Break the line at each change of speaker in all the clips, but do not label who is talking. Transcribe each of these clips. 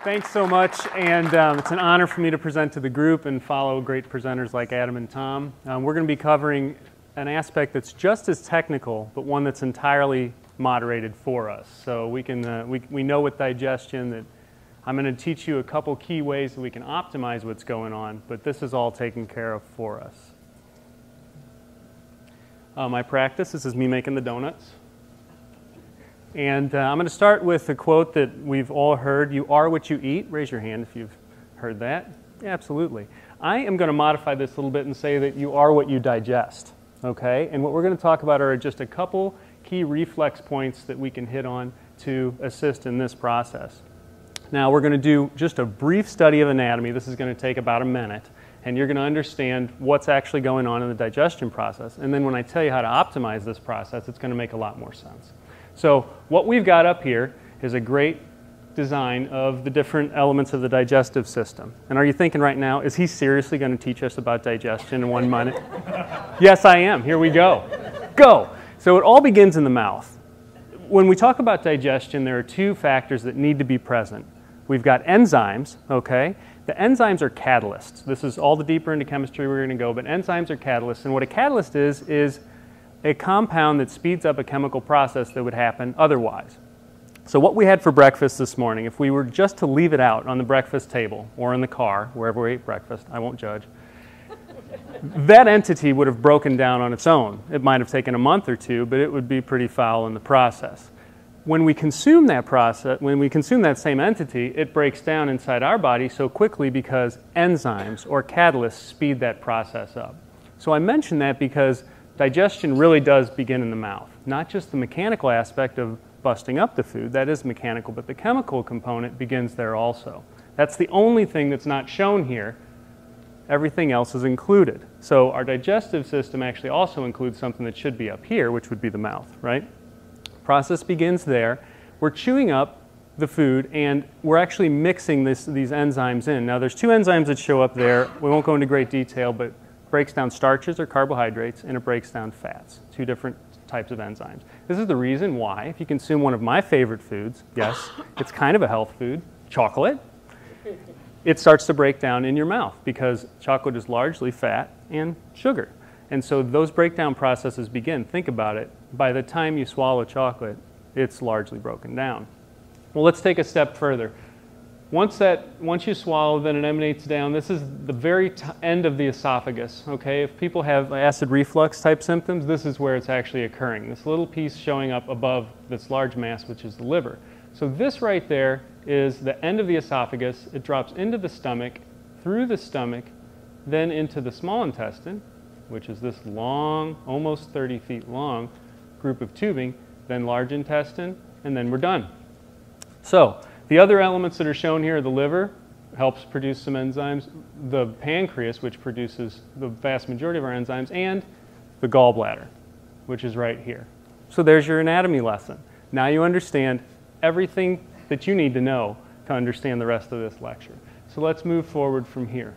Thanks so much, and it's an honor for me to present to the group and follow great presenters like Adam and Tom. We're going to be covering an aspect that's just as technical, but one that's entirely moderated for us. So we know with digestion that I'm going to teach you a couple key ways that we can optimize what's going on, but this is all taken care of for us. My practice, this is me making the donuts. And I'm going to start with a quote that we've all heard, "You are what you eat." Raise your hand if you've heard that. Yeah, absolutely. I am going to modify this a little bit and say that you are what you digest, okay? And what we're going to talk about are just a couple key reflex points that we can hit on to assist in this process. Now, we're going to do just a brief study of anatomy. This is going to take about a minute, and you're going to understand what's actually going on in the digestion process. And then when I tell you how to optimize this process, it's going to make a lot more sense. So what we've got up here is a great design of the different elements of the digestive system. And are you thinking right now, is he seriously going to teach us about digestion in 1 minute? Yes, I am. Here we go. Go! So it all begins in the mouth. When we talk about digestion, there are two factors that need to be present. We've got enzymes, okay? The enzymes are catalysts. This is all the deeper into chemistry we're going to go, but enzymes are catalysts. And what a catalyst is a compound that speeds up a chemical process that would happen otherwise. So what we had for breakfast this morning, if we were just to leave it out on the breakfast table or in the car, wherever we ate breakfast, I won't judge, that entity would have broken down on its own. It might have taken a month or two, but it would be pretty foul in the process. When we consume that same entity, it breaks down inside our body so quickly because enzymes or catalysts speed that process up. So I mention that because digestion really does begin in the mouth. Not just the mechanical aspect of busting up the food, that is mechanical, but the chemical component begins there also. That's the only thing that's not shown here. Everything else is included. So our digestive system actually also includes something that should be up here, which would be the mouth, right? Process begins there. We're chewing up the food and we're actually mixing these enzymes in. Now there's two enzymes that show up there. We won't go into great detail, but breaks down starches or carbohydrates, and it breaks down fats, two different types of enzymes. This is the reason why, if you consume one of my favorite foods, yes, it's kind of a health food, chocolate, it starts to break down in your mouth because chocolate is largely fat and sugar. And so those breakdown processes begin. Think about it. By the time you swallow chocolate, it's largely broken down. Well, let's take a step further. Once you swallow, then it emanates down. This is the very end of the esophagus, okay? If people have acid reflux type symptoms, this is where it's actually occurring. This little piece showing up above this large mass, which is the liver. So this right there is the end of the esophagus. It drops into the stomach, through the stomach, then into the small intestine, which is this long, almost 30 feet long group of tubing, then large intestine, and then we're done. So the other elements that are shown here are the liver, helps produce some enzymes, the pancreas, which produces the vast majority of our enzymes, and the gallbladder, which is right here. So there's your anatomy lesson. Now you understand everything that you need to know to understand the rest of this lecture. So let's move forward from here.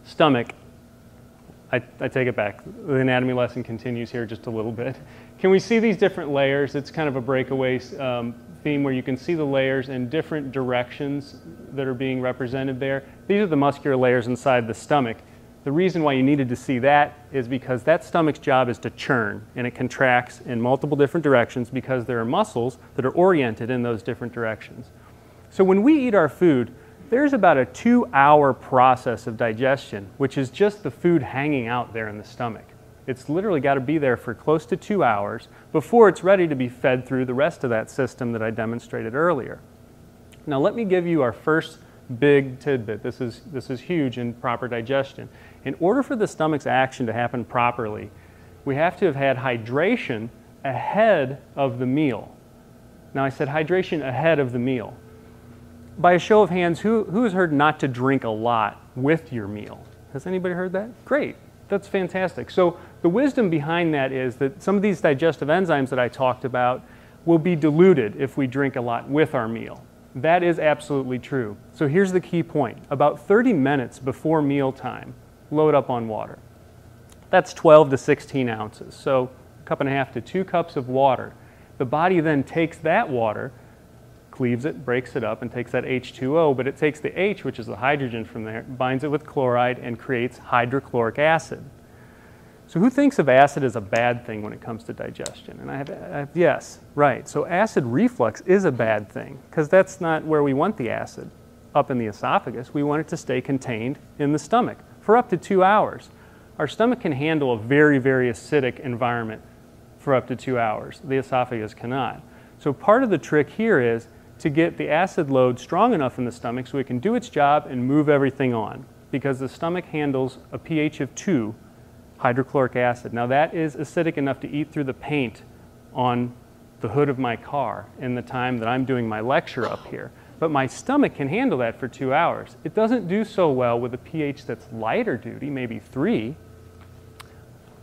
Stomach. I take it back. The anatomy lesson continues here just a little bit. Can we see these different layers? It's kind of a breakaway theme where you can see the layers in different directions that are being represented there. These are the muscular layers inside the stomach. The reason why you needed to see that is because that stomach's job is to churn, and it contracts in multiple different directions because there are muscles that are oriented in those different directions. So when we eat our food, there's about a 2-hour process of digestion, which is just the food hanging out there in the stomach. It's literally got to be there for close to 2 hours before it's ready to be fed through the rest of that system that I demonstrated earlier. Now let me give you our first big tidbit. This is huge in proper digestion. In order for the stomach's action to happen properly, we have to have had hydration ahead of the meal. Now I said hydration ahead of the meal. By a show of hands, who has heard not to drink a lot with your meal? Has anybody heard that? Great. That's fantastic. So the wisdom behind that is that some of these digestive enzymes that I talked about will be diluted if we drink a lot with our meal. That is absolutely true. So here's the key point. About 30 minutes before mealtime, load up on water. That's 12 to 16 ounces. So 1.5 to 2 cups of water. The body then takes that water, cleaves it, breaks it up, and takes that H2O, but it takes the H, which is the hydrogen from there, binds it with chloride, and creates hydrochloric acid. So who thinks of acid as a bad thing when it comes to digestion? And I have yes, right. So acid reflux is a bad thing, because that's not where we want the acid, up in the esophagus. We want it to stay contained in the stomach for up to 2 hours. Our stomach can handle a very, very acidic environment for up to 2 hours. The esophagus cannot. So part of the trick here is to get the acid load strong enough in the stomach so it can do its job and move everything on, because the stomach handles a pH of 2 hydrochloric acid. Now that is acidic enough to eat through the paint on the hood of my car in the time that I'm doing my lecture up here. But my stomach can handle that for 2 hours. It doesn't do so well with a pH that's lighter duty, maybe 3,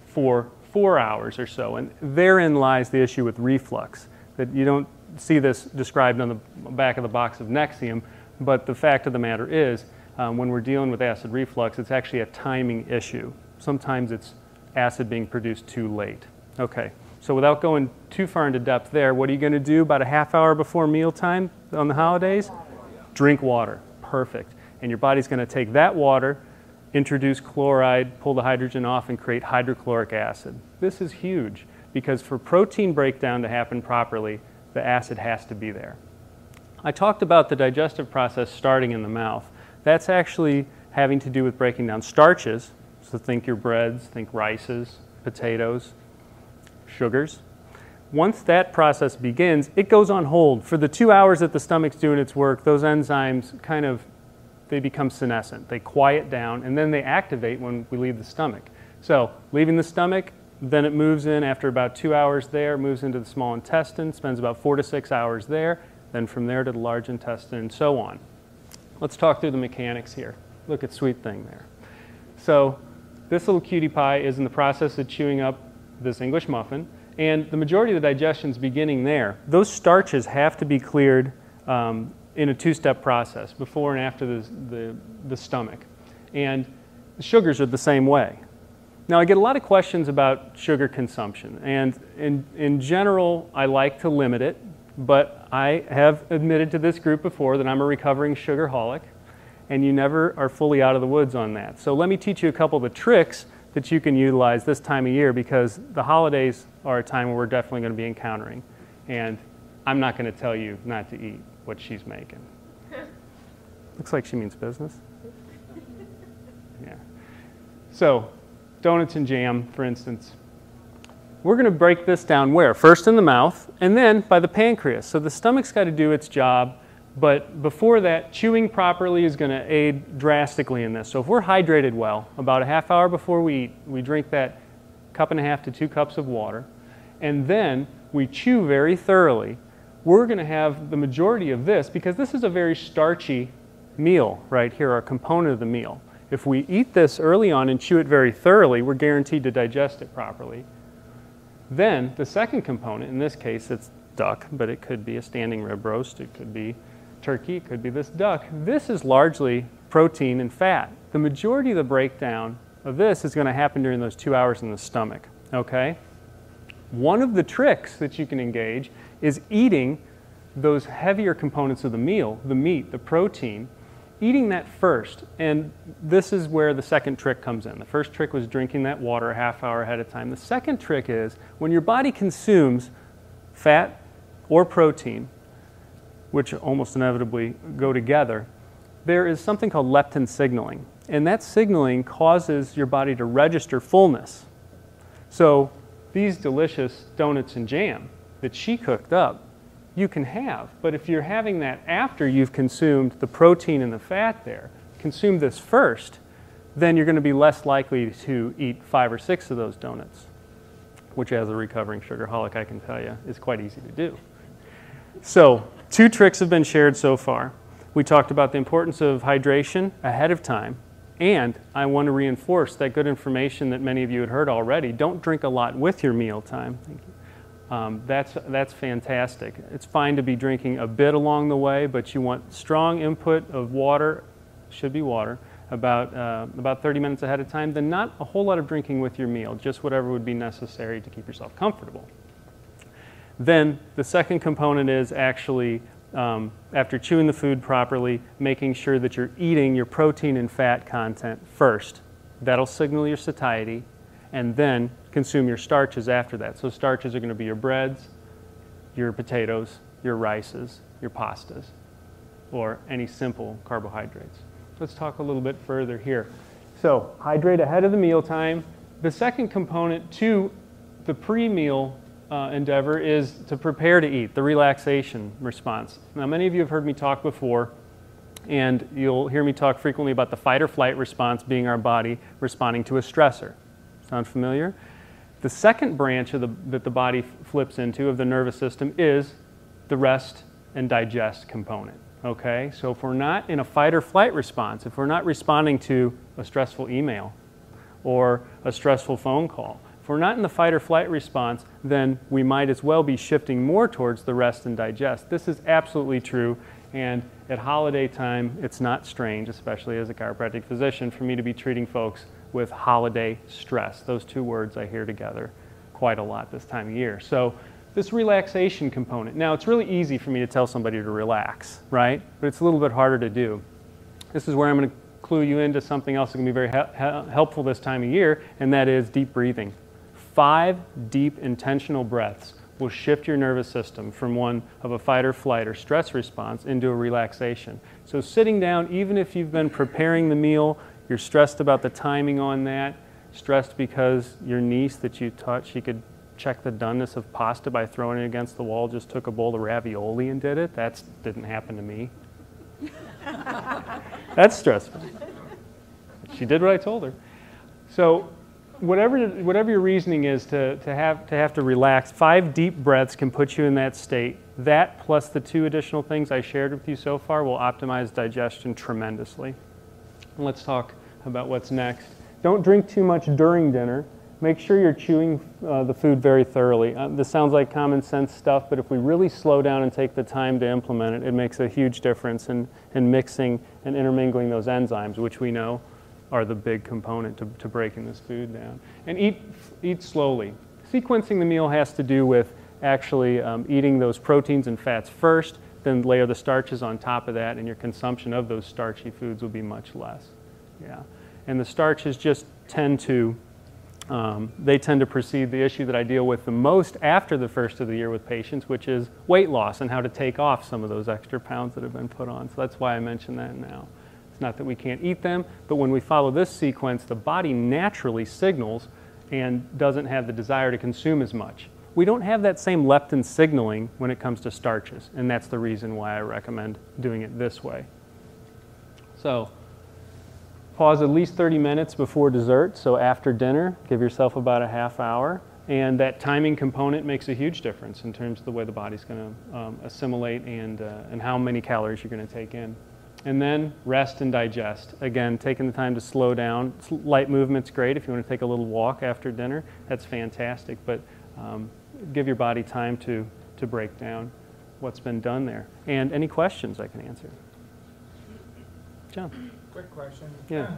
for 4 hours or so. And therein lies the issue with reflux, that you don't see this described on the back of the box of Nexium, but the fact of the matter is, when we're dealing with acid reflux, it's actually a timing issue. Sometimes it's acid being produced too late. Okay, so without going too far into depth there, what are you going to do about a half hour before mealtime on the holidays? Drink water. Perfect. And your body's going to take that water, introduce chloride, pull the hydrogen off, and create hydrochloric acid. This is huge, because for protein breakdown to happen properly, the acid has to be there. I talked about the digestive process starting in the mouth. That's actually having to do with breaking down starches. So think your breads, think rices, potatoes, sugars. Once that process begins, it goes on hold. For the 2 hours that the stomach's doing its work, those enzymes they become senescent. They quiet down, and then they activate when we leave the stomach. So leaving the stomach, then it moves in after about 2 hours there, moves into the small intestine, spends about 4 to 6 hours there, then from there to the large intestine, and so on. Let's talk through the mechanics here. Look at sweet thing there. So this little cutie pie is in the process of chewing up this English muffin, and the majority of the digestion is beginning there. Those starches have to be cleared in a two-step process, before and after the stomach. And the sugars are the same way. Now, I get a lot of questions about sugar consumption, and in general, I like to limit it, but I have admitted to this group before that I'm a recovering sugarholic, and you never are fully out of the woods on that. So let me teach you a couple of the tricks that you can utilize this time of year, because the holidays are a time where we're definitely going to be encountering. And I'm not going to tell you not to eat what she's making. Looks like she means business. Yeah. So donuts and jam, for instance. We're going to break this down where? First in the mouth, and then by the pancreas. So the stomach's got to do its job. But before that, chewing properly is going to aid drastically in this. So if we're hydrated well, about a half hour before we eat, we drink that 1.5 to 2 cups of water, and then we chew very thoroughly. We're going to have the majority of this, because this is a very starchy meal right here, our component of the meal. If we eat this early on and chew it very thoroughly, we're guaranteed to digest it properly. Then the second component, in this case it's duck, but it could be a standing rib roast, it could be turkey, it could be this duck. This is largely protein and fat. The majority of the breakdown of this is going to happen during those 2 hours in the stomach, okay? One of the tricks that you can engage is eating those heavier components of the meal, the meat, the protein, eating that first. And this is where the second trick comes in. The first trick was drinking that water a half hour ahead of time. The second trick is when your body consumes fat or protein, which almost inevitably go together, there is something called leptin signaling. And that signaling causes your body to register fullness. So these delicious donuts and jam that she cooked up, you can have. But if you're having that after you've consumed the protein and the fat there, consume this first, then you're going to be less likely to eat 5 or 6 of those donuts, which as a recovering sugarholic, I can tell you, is quite easy to do. So 2 tricks have been shared so far. We talked about the importance of hydration ahead of time, and I want to reinforce that good information that many of you had heard already. Don't drink a lot with your meal time. Thank you. That's fantastic. It's fine to be drinking a bit along the way, but you want strong input of water, should be water, about 30 minutes ahead of time, then not a whole lot of drinking with your meal, just whatever would be necessary to keep yourself comfortable. Then the second component is actually after chewing the food properly, making sure that you're eating your protein and fat content first. That'll signal your satiety, and then consume your starches after that. So starches are going to be your breads, your potatoes, your rices, your pastas, or any simple carbohydrates. Let's talk a little bit further here. So hydrate ahead of the mealtime. The second component to the pre-meal endeavor is to prepare to eat, the relaxation response. Now, many of you have heard me talk before, and you'll hear me talk frequently about the fight or flight response being our body responding to a stressor. Sound familiar? The second branch of that the body flips into of the nervous system is the rest and digest component. Okay, so if we're not in a fight or flight response, if we're not responding to a stressful email or a stressful phone call, if we're not in the fight or flight response, then we might as well be shifting more towards the rest and digest. This is absolutely true, and at holiday time, it's not strange, especially as a chiropractic physician, for me to be treating folks with holiday stress. Those two words I hear together quite a lot this time of year. So this relaxation component. Now, it's really easy for me to tell somebody to relax, right? But it's a little bit harder to do. This is where I'm going to clue you into something else that can be very helpful this time of year, and that is deep breathing. 5 deep, intentional breaths will shift your nervous system from one of a fight or flight or stress response into a relaxation. So sitting down, even if you've been preparing the meal, you're stressed about the timing on that, stressed because your niece that you taught, she could check the doneness of pasta by throwing it against the wall, just took a bowl of ravioli and did it. That didn't happen to me. That's stressful. She did what I told her. So whatever your reasoning is to have to relax, 5 deep breaths can put you in that state. That plus the 2 additional things I shared with you so far will optimize digestion tremendously. And let's talk about what's next. Don't drink too much during dinner. Make sure you're chewing the food very thoroughly. This sounds like common sense stuff, but if we really slow down and take the time to implement it, it makes a huge difference in mixing and intermingling those enzymes, which we know are the big component to breaking this food down. And eat slowly. Sequencing the meal has to do with actually eating those proteins and fats first, then layer the starches on top of that, and your consumption of those starchy foods will be much less. Yeah. And the starches just tend to precede the issue that I deal with the most after the first of the year with patients, which is weight loss and how to take off some of those extra pounds that have been put on. So that's why I mention that now. It's not that we can't eat them, but when we follow this sequence, the body naturally signals and doesn't have the desire to consume as much. We don't have that same leptin signaling when it comes to starches, and that's the reason why I recommend doing it this way. So pause at least 30 minutes before dessert, so after dinner, give yourself about a half hour, and that timing component makes a huge difference in terms of the way the body's going to assimilate and how many calories you're going to take in. And then rest and digest. Again, taking the time to slow down. Light movement's great. If you want to take a little walk after dinner, that's fantastic, but give your body time to break down what's been done there. And any questions I can answer? John?
Quick question.
Yeah.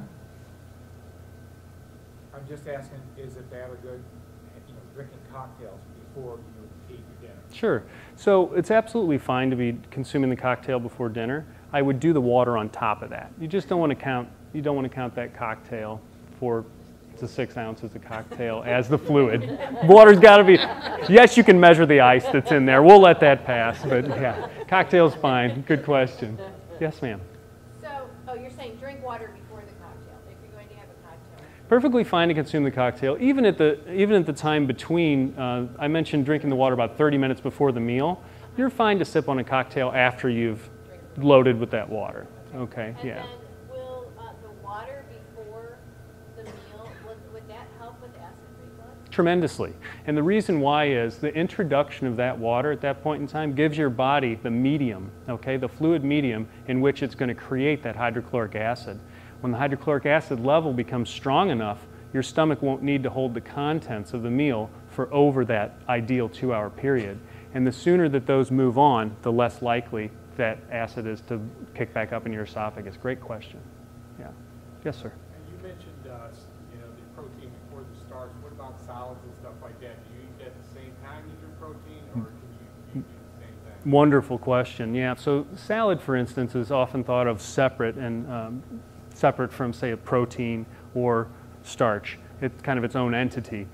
I'm just asking, is it bad or good, drinking cocktails before you eat your dinner?
Sure. So it's absolutely fine to be consuming the cocktail before dinner. I would do the water on top of that. You just don't want to count. You don't want to count that cocktail to 6 ounces of cocktail as the fluid. Water's got to be. Yes, you can measure the ice that's in there. We'll let that pass. But yeah, cocktail's fine. Good question. Yes, ma'am.
Oh, you're saying drink water before the cocktail, if you're going to have a cocktail.
Perfectly fine to consume the cocktail, even at the time between. I mentioned drinking the water about 30 minutes before the meal. You're fine to sip on a cocktail after you've loaded with that water. Okay.
And
yeah.
then will the water before the meal, would that help with acid reflux?
Tremendously. And the reason why is the introduction of that water at that point in time gives your body the medium, okay, the fluid medium in which it's going to create that hydrochloric acid. When the hydrochloric acid level becomes strong enough, your stomach won't need to hold the contents of the meal for over that ideal 2-hour period. And the sooner that those move on, the less likely that acid is to kick back up in your esophagus. Great question. Yeah. Yes, sir.
And you mentioned, the protein before the starch. What about solids and stuff like that? Do you eat that at the same time as your protein, or can you do the same thing?
Wonderful question. Yeah. So salad, for instance, is often thought of separate and separate from, say, a protein or starch. It's kind of its own entity.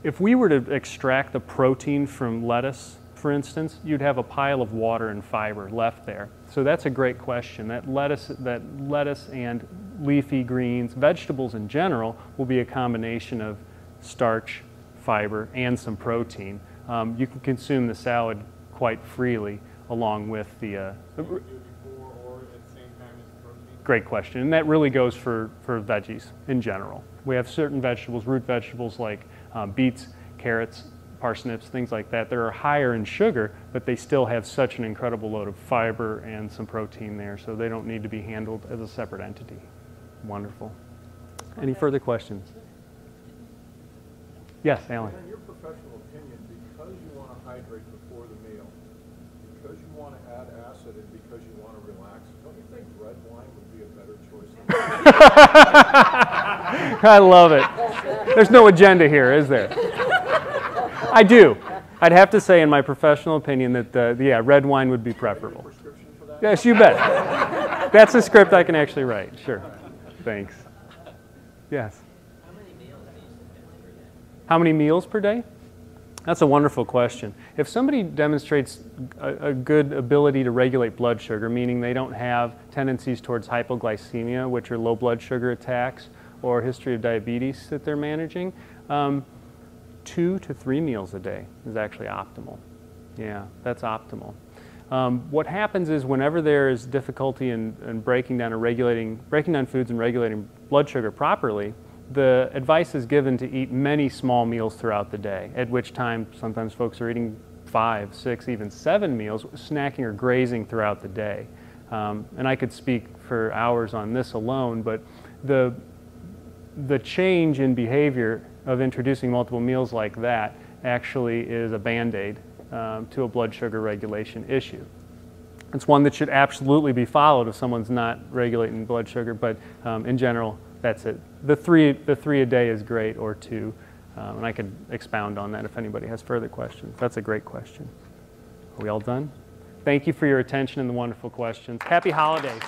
If we were to extract the protein from lettuce, for instance, you'd have a pile of water and fiber left there. So that's a great question. That lettuce and leafy greens, vegetables in general, will be a combination of starch, fiber, and some protein. You can consume the salad quite freely along with the...
Do it before or at the same time as protein?
Great question. And that really goes for veggies in general. We have certain vegetables, root vegetables like beets, carrots, parsnips, things like that are higher in sugar, but they still have such an incredible load of fiber and some protein there, so they don't need to be handled as a separate entity. Wonderful. Any further questions? Yes, Alan.
In your professional opinion, because you want to hydrate before the meal, because you want to add acid, and because you want to relax, don't you think red wine would be a better choice than
I love it. There's no agenda here, is there? I do. I'd have to say, in my professional opinion, that yeah, red wine would be preferable.
prescription for that?
Yes, you bet. That's a script I can actually write. Sure. Thanks. Yes. How many meals per day? That's a wonderful question. If somebody demonstrates a good ability to regulate blood sugar, meaning they don't have tendencies towards hypoglycemia, which are low blood sugar attacks, or a history of diabetes that they're managing, 2 to 3 meals a day is actually optimal. Yeah, that's optimal. What happens is whenever there is difficulty in breaking down foods and regulating blood sugar properly, the advice is given to eat many small meals throughout the day, at which time sometimes folks are eating 5, 6, even 7 meals, snacking or grazing throughout the day. And I could speak for hours on this alone, but the change in behavior of introducing multiple meals like that actually is a Band-Aid to a blood sugar regulation issue. It's one that should absolutely be followed if someone's not regulating blood sugar, but in general, that's it. The three a day is great, or 2, and I could expound on that if anybody has further questions. That's a great question. Are we all done? Thank you for your attention and the wonderful questions. Happy holidays.